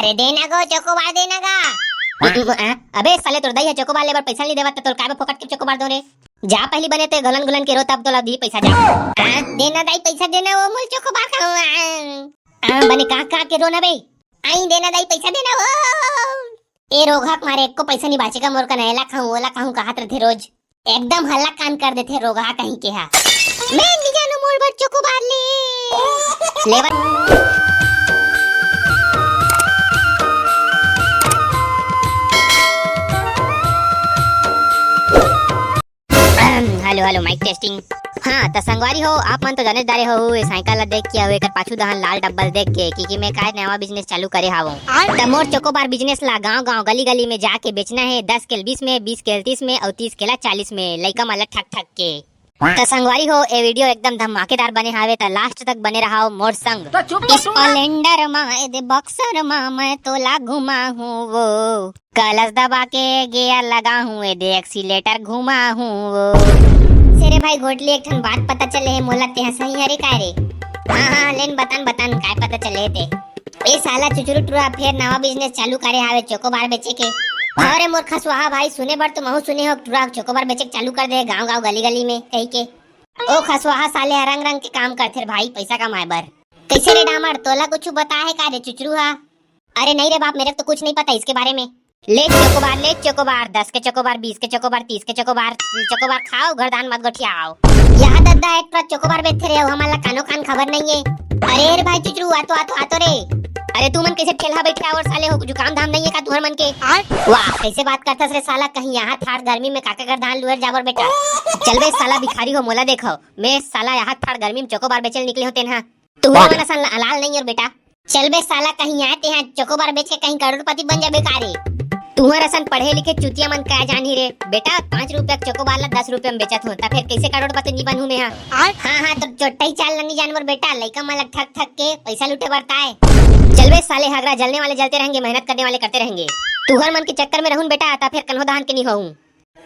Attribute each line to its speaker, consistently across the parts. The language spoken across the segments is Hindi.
Speaker 1: अरे देना गो चोकोबार देना गा। अबे साले तोर दई है चोकोबार लेबर पैसा नहीं देवत तोर काबे फोकट के चोकोबार दो रे। जा पहली बने ते गलन गलन के रो तब तो ला दी पैसा जा। देना दाई पैसा देना वो मुल चोकोबार खाऊं। बने का के रोना बे। आई देना दाई पैसा देना वो। ए रोगाक मारे एक को पैसा नहीं बाचेगा मोर का नैला खाऊं ओला खाऊं कहत रहते रोज। एकदम हल्ला कान कर देते रोगा कहीं के हा। मैं नहीं जानू मोर बच्चों को बाहर ले लेवर। Hello hello mic testing. हाँ तो संगवारी हो आप मन तो जाने दारे हो साइकिल ला देख के एकर पाछू दहन लाल डब्बल देख के कि मैं काय नया बिजनेस चालू करे हावो। त मोर चोकोबार बिजनेस ला गांव-गांव गली-गली में जाके बेचना है 10 के 20 में 20 के 30 में और 30 के 40 में लइका माला ठक-ठक के। तो संगवारी हो ए वीडियो एकदम धमाकेदार बने हावे त लास्ट तक बने रहा मोर संग। स्प्लेंडर मा दे बक्सर मा मैं तो ला घुमा हूँ वो कलस दबा के गियर लगा हूँ ए दे एक्सीलेटर घुमा हूँ वो। सेरे भाई घोटली एक ठन बात पता चले है मोला ते सही हरे काय रे। हाँ लेन बतान काय पता चले ते। ए साला चुचुरु टुरा फिर नवा बिजनेस चालू करे हावे चोकोबार बेचे के। अरे मोर खसवाहा भाई सुने बर तो महू सुने हो टुरा चोकोबार बेचे चालू कर दे गांव-गांव गली-गली में कहीं के। ओ खसवाहा साले रंग-रंग के काम करथे भाई पैसा कमाए बर। कैसे रे डामर तोला कुछ बता है का रे चुचुरु हा। अरे नहीं रे बाप मेरे को तो कुछ नहीं पता इसके बारे में। ले चोकोबार 10 के चोकोबार 20 के चोकोबार 30 के चोकोबार खाओ घरदान मत गोठियाओ। यहाँ दद्दा एक ट्रक चोकोबार बेचते रहे हो हमारा कानो कान खबर नहीं है। अरे भाई चुचरू आतो रे। अरे तू मन कैसे ठेला बैठा और साले हो जुकाम धाम नहीं है का तुहर मन के। वाह कैसे बात करता रे साला कहीं यहाँ थार गर्मी में काका घर धान लुहर जाबर बेटा। चल बे साला भिखारी हो मोला देखो मैं साला यहाँ थार गर्मी में चोकोबार बेचल निकले होते ना तू मन सन लाल नहीं और बेटा। चल बे साला कहीं आते हैं चोकोबार बेच के कहीं करोड़पति बन जाबे कारे। तुम्हारा सन पढ़े लिखे चुतिया मन क्या जानी रे बेटा 5 रुपया चोकोबार ला 10 रुपया में बेचत होता फिर कैसे करोड़पति नहीं बनूं मैं। हाँ तो चोट्टा ही चाल नहीं जानवर बेटा लइका माला ठक के पैसा लूटे बरता है। चल बे साले हगरा जलने वाले जलते रहेंगे मेहनत करने वाले करते रहेंगे। तुहर मन के चक्कर में रहूं बेटा आता फिर कन्हो दान के नहीं होऊं।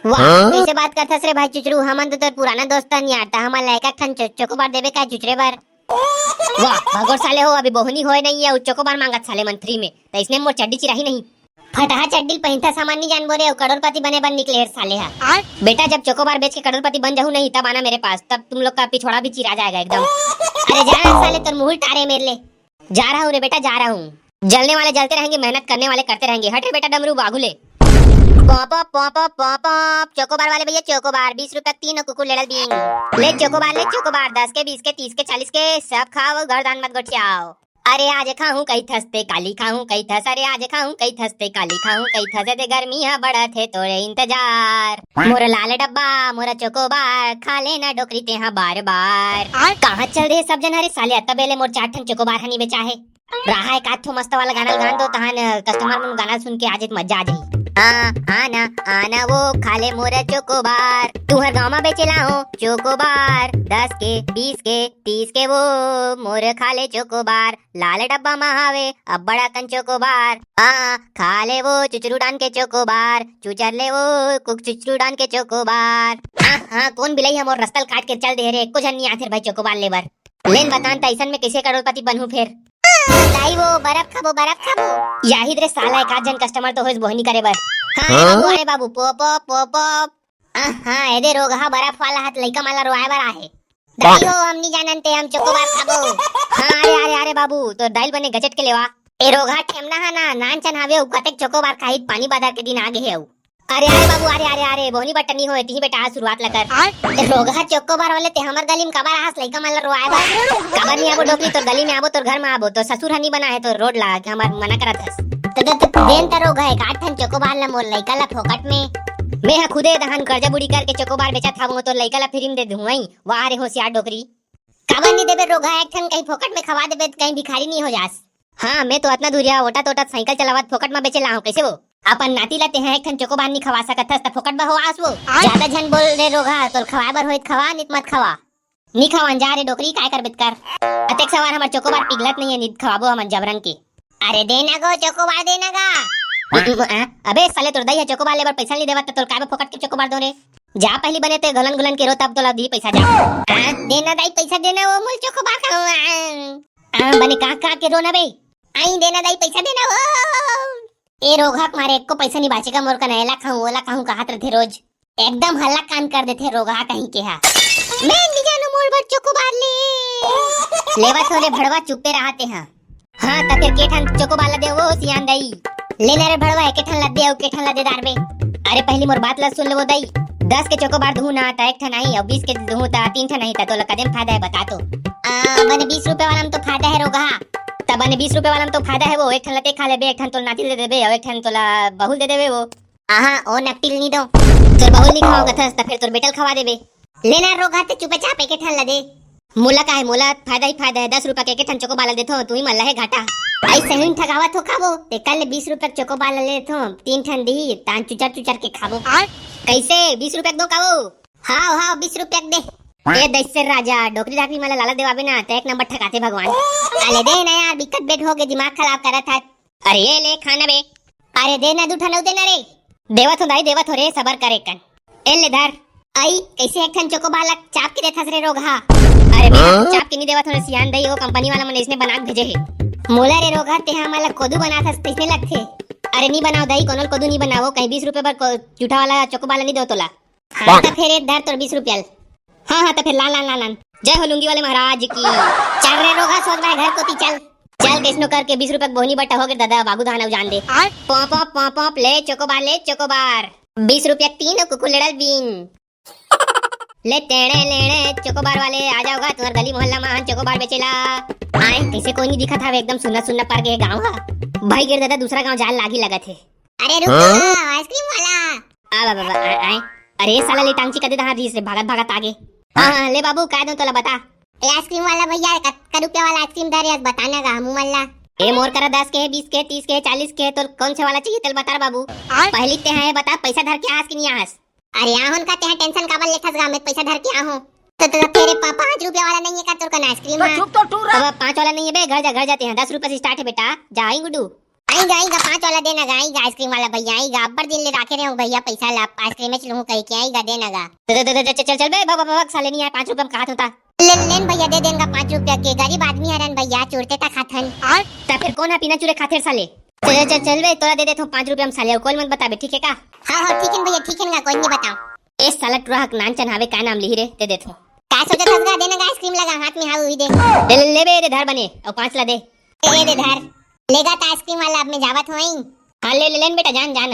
Speaker 1: वाह कैसे बात करता रे भाई चुचरू हमन तो पुराना दोस्तान यार ता हमार लइका खन चोकोबार देबे का चुचरे बार। वाह भगोर साले हो अभी बोहनी होए नहीं है चोकोबार मांगत साले मन फ्री में तो इसने मोर चड्डी चिराही नहीं फटाहा चड्डी पहनता सामान नहीं जान बोरे करोड़पति बने बन निकले है साले हा। बेटा जब चोकोबार बेच के करोड़पति बन जाऊं नहीं तब आना मेरे पास तब तुम लोग का पिछोड़ा भी चिरा जाएगा एकदम। अरे जा साले तुम मुंह टारे मेरे ले जा रहा हूँ रे बेटा जा रहा हूँ। जलने वाले जलते रहेंगे मेहनत करने वाले करते रहेंगे। हट रे बेटा डमरू बागुले। चोकोबार वाले भैया चोकोबार 20 रुपया 3 कुकुर ले चोकोबार 10 के 20 के 30 के 40 के सब खाओ घरदान मत गोठियाओ। अरे आज खाऊं कई थसते काली खाऊं कई थस अरे आज खाऊं कई थसते काली खाऊं कई थसे दे गर्मी है बड़ा थे तोरे इंतजार मोरा लाल डब्बा मोरा चोकोबार खा लेना डोकरी ते हाँ बार बार। कहाँ चल रहे सब जन हरे साले तबेले मोर 4 ठन चोकोबार हनी बेचा है रहा है काथो मस्त वाला गाना गान दो तहान कस्टमर मन गाना सुन के आज मजा आ जाई। आना वो खा ले मोरा चोकोबार तुहर गाँव में बेचे लाओ चोकोबार 10 के 20 के 30 के वो मोर खा ले चोकोबार लाल डब्बा महावे अब बड़ा कन चोकोबार। खा ले वो चुचरू डान के चोकोबार चुचर ले वो कुक चुचरू डान के चोकोबार। हाँ कौन बिलाई हम और रस्तल काट के चल दे रे कुछ नहीं आखिर भाई चोकोबार लेबर लेन बतान तैसन में कैसे करोड़पति बनूं फिर। दाई वो बर्फ खाबो याहिद रे साला एक आध जन कस्टमर तो होइस बोहनी करे बर। अरे बाबू पॉप हाँ एदे रोग हा बर्फ वाला हाथ लइका माला रोए बर आहे। दाई हो हम नहीं जानते हम चोकोबार खाबो। हाँ अरे बाबू तो दाइल बने गचट के लेवा ए रोग हा ठेमना हा ना नान चन हावे कतेक चोकोबार खाई पानी बाजार के दिन आगे है। अरे बाबू अरे बोहनी बटनी होए ती बेटा शुरुआत लकर रोगा चोकोबार वाले ते हमर गली में कबार हास लइका मन रोआए बा कबार नहीं आबो डोकली तो गली में आबो तोर घर में आबो तो ससुर हनी बना है तो रोड ला के हमर मना करत हस तो देन त रोग है काठ ठन चोकोबार ला मोर लइका ला फोकट में मैं हा खुदे दहन कर्जा बुड़ी करके चोकोबार बेचत हावो तो लइका ला फ्री में दे दूंई। वाह रे होशियार डोकरी कबार नहीं देबे रोगा एक ठन कहीं फोकट में खवा देबे कहीं भिखारी नहीं हो जास। हाँ मैं तो इतना दूरिया ओटा टोटा साइकिल चलावत फोकट में बेचे लाऊं कैसे वो अपन नाती लाते हैं एक ठन चोकोबार नहीं खवा सकत हस त फोकट बा हो आस वो ज्यादा झन बोल रे रोगा तोर खवाए बर होइत खवा नित मत खवा नी खवान जा रे डोकरी काय करबेत कर अतेक सवार हमर चोकोबार पिघलत नहीं है नित खवाबो हमन जबरन के। अरे देना गो चोकोबार देना गा। अबे साले तोर दई है चोकोबार लेबर पैसा नहीं देवत तोर काबे फोकट के चोकोबार दो रे। जा पहली बने ते गलन गलन के रो तब तो ला दी पैसा जा। देना दाई पैसा देना वो मुल चोकोबार खाऊं बने का के रोना बे आई देना दाई पैसा देना वो। ए रोगा मारे एक को पैसा नहीं बाचेगा मोर का नैला खाऊं ओला खाऊं कहत रहते रोज एकदम हल्ला कान कर देते रोगा कहीं के हा मैं नहीं जानू मोर बच्चों को बाल लेवा थोड़े भड़वा चुपे रहते हैं हाँ तो फिर के ठन चोको बाला दे वो सियान दई लेने रे भड़वा एक ठन लद दे और के ठन लद दे दार में अरे पहली मोर बात ला सुन ले वो दई 10 के चोको बार धू ना ता एक ठन आई और 20 के धू ता 3 ठन आई ता तो कदम फायदा है बता तो बने 20 रुपए वाला में तो फायदा है रोगा तब बने 20 रुपए वाला में तो फायदा है वो एक ठन लते खा ले बे एक ठन तो नातिल दे देबे और एक ठन तोला बहुल दे देबे वो आहा ओ नकटिल नहीं दो तोर बहुल नहीं खाओगा था फिर तोर बेटल खवा देबे लेना रोगा ते चुपे चाप एक ठन लदे मोला का है मोला फायदा ही फायदा है 10 रुपए के ठन चोको बाला देथो तू ही मल्ला है घाटा आई सही ठगावत हो खाबो ते कल 20 रुपए चोको बाला लेथो 3 ठन दी तान चुचर चुचर के खाबो कैसे 20 रुपए दो खाबो हां हां 20 रुपए दे ए दैसर राजा डोकरी डाकरी मला लाला देवाबे ना ते एक नंबर ठगाते भगवान अरे दे ना यार बिकट बेट हो गए दिमाग खराब करत है अरे ये ले खाना बे अरे दे ना दूठा नौ दे ना रे देवत हो दाई देवत हो रे सबर करे कन ए ले धर आई कैसे एक ठन चोको बाला चाप के देथस रे रोगा अरे मैं चाप के नहीं देवत हो सियान दई वो कंपनी वाला मने इसने बना के भेजे है मोला रे रोगा ते हमारा कोदू बनाथस तइसने लगथे अरे नहीं बनाओ दई कोनल कोदू नहीं बनाओ कहीं 20 रुपए पर जूठा वाला चोको बाला नहीं दो तोला हां तो फिर धर तोर 20 रुपया हाँ हाँ तो फिर लान लान लान जय हो लुंगी वाले महाराज की चल रे रोगा सोच रहा है घर को ती चल चल कैसनो करके 20 रुपए बोनी बट्टा हो गए दादा बाबू दाना जान दे पॉप पॉप पॉप ले चोकोबार 20 रुपया 3 कुकुलेड़ल बीन ले तेड़े लेड़े चोकोबार वाले आ जाओगा तुम्हार गली मोहल्ला में चोकोबार बेचेला आए कैसे कोई नहीं दिखा था एकदम सुनना सुनना पर के गांव का भाई गिर दादा दूसरा गांव जाल लागी लगा थे अरे रुक आइसक्रीम वाला आ बाबा आए अरे साला ले टांगची कदे दहा रीस रे भागत भागत आगे हां ले बाबू काय दो तोला बता ए आइसक्रीम वाला भैया कत्ता रुपया वाला आइसक्रीम दे रे बताना का हमू मल्ला ए मोर करा 10 के 20 के 30 के 40 के तो कौन से वाला चाहिए तेल बता बाबू पहली ते है बता पैसा धर के आस कि नहीं आस अरे आहोन का ते है टेंशन काबल लेखस गा में पैसा धर के आहो तो तेरे 5 रुपया वाला नहीं है का तोर का आइसक्रीम है अब 5 वाला नहीं है बे घर जाते हैं 10 रुपए से स्टार्ट है बेटा जाई गुड्डू आएगा 5 वाला देना आएगा आइसक्रीम वाला भैया आएगा अब्बर दिन ले रखे रहे हो भैया पैसा ला आइसक्रीम में चलूं कहीं के आएगा देना चल बे बाबा साले नहीं है 5 रुपए में कहा होता लेन भैया दे देंगे 5 रुपया के गरीब आदमी हरन भैया चोरते ता खाथन तो फिर कौन है पीना चूरे खातिर साले चल बे तोरा दे दे तो 5 रुपया में साले कोई मत बता बे ठीक है का हां ठीक है भैया ठीक है ना कोई नहीं बताओ ए साला ट्रक नान चनावे का नाम लिही रे दे दे तो का सोचत हसगा देना आइसक्रीम लगा हाथ में हाउ हुई दे ले बे दे धर बने और 5 ला दे ए दे धर लेगा तो आइसक्रीम वाला अब मैं जावत होई हां ले लेन बेटा जान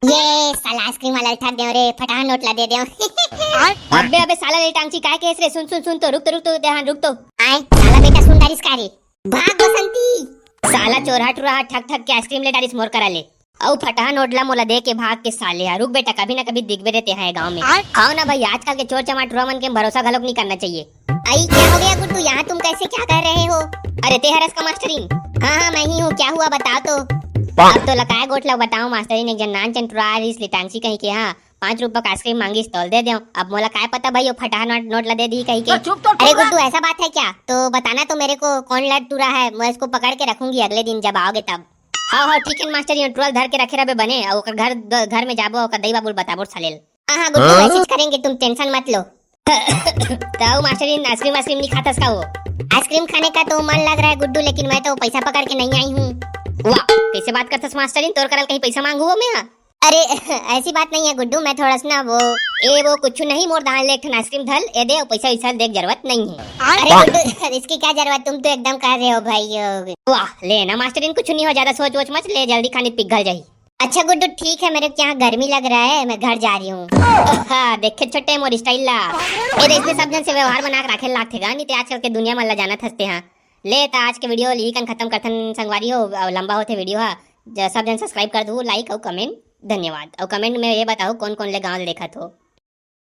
Speaker 1: ये साला आइसक्रीम वाला ठग दे रे फटाहा नोट ला दे दे अबे साला ले टांगची काय केस रे सुन तो रुक तो ध्यान रुक तो आए साला बेटा सुन डारिस का रे भाग बसंती साला चोरा टुरा ठग के आइसक्रीम ले डारिस मोर करा ले औ फटाहा नोटला मोला दे के भाग के साले रुक बेटा कभी ना कभी दिखबे रहते हैं गांव में आओ ना भाई आजकल के चोर चमाटुरा मन के भरोसा घलोक नहीं करना चाहिए आई क्या हो गया गुड्डू यहाँ तुम कैसे क्या कर रहे हो अरे ते हरस का मास्टरीन हाँ मैं ही हूँ क्या हुआ बताओ तो अब तो लगाया गोटला बताओ मास्टरीन एक जन नान चंटुरा इस लिटांसी कहीं के हाँ 5 रुपए का आइसक्रीम मांगी तौल दे दो अब मोला काय पता भाई वो फटाहा नोट ला दे दी कहीं के अरे गुड्डू ऐसा बात है क्या तो बताना तो मेरे को कौन लड़ टूरा है मैं इसको पकड़ के रखूंगी अगले दिन जब आओगे तब हाँ ठीक है मास्टर ये ट्रोल धर के रखे रहे बने और घर में जाबो और दई बाबू बताबो सालेल हां गुड्डू ऐसे करेंगे तुम टेंशन मत लो तो मास्टर ये आइसक्रीम नहीं खातास का वो आइसक्रीम खाने का तो मन लग रहा है गुड्डू लेकिन मैं तो पैसा पकड़ के नहीं आई हूँ वाह कैसे बात करतास मास्टर तोर करल कहीं पैसा मांगू वो मैं अरे ऐसी बात नहीं है गुड्डू मैं थोड़ा सा वो कुछ नहीं मोर दान ले आइसक्रीम धल ए दे पैसा वैसा देख जरूरत नहीं है अरे गुड्डू इसकी क्या जरूरत तुम तो एकदम कर रहे हो भाई वाह ले ना मास्टर कुछ नहीं हो ज्यादा सोच वोच मत ले जल्दी खाने पिघल जाही अच्छा गुड्डू ठीक है मेरे को यहाँ गर्मी लग रहा है मैं घर जा रही हूँ हाँ देखे छोटे मोर स्टाइल ला ये इसमें सब जन से व्यवहार बना के रखे लागथेगा नहीं तो आजकल के दुनिया में जाना थसते हैं ले तो आज के वीडियो ली कन खत्म करथन संगवारी हो लंबा होते वीडियो हा सब जन सब्सक्राइब कर दो लाइक और कमेंट धन्यवाद और कमेंट में ये बताओ कौन कौन ले गाँव देखा तो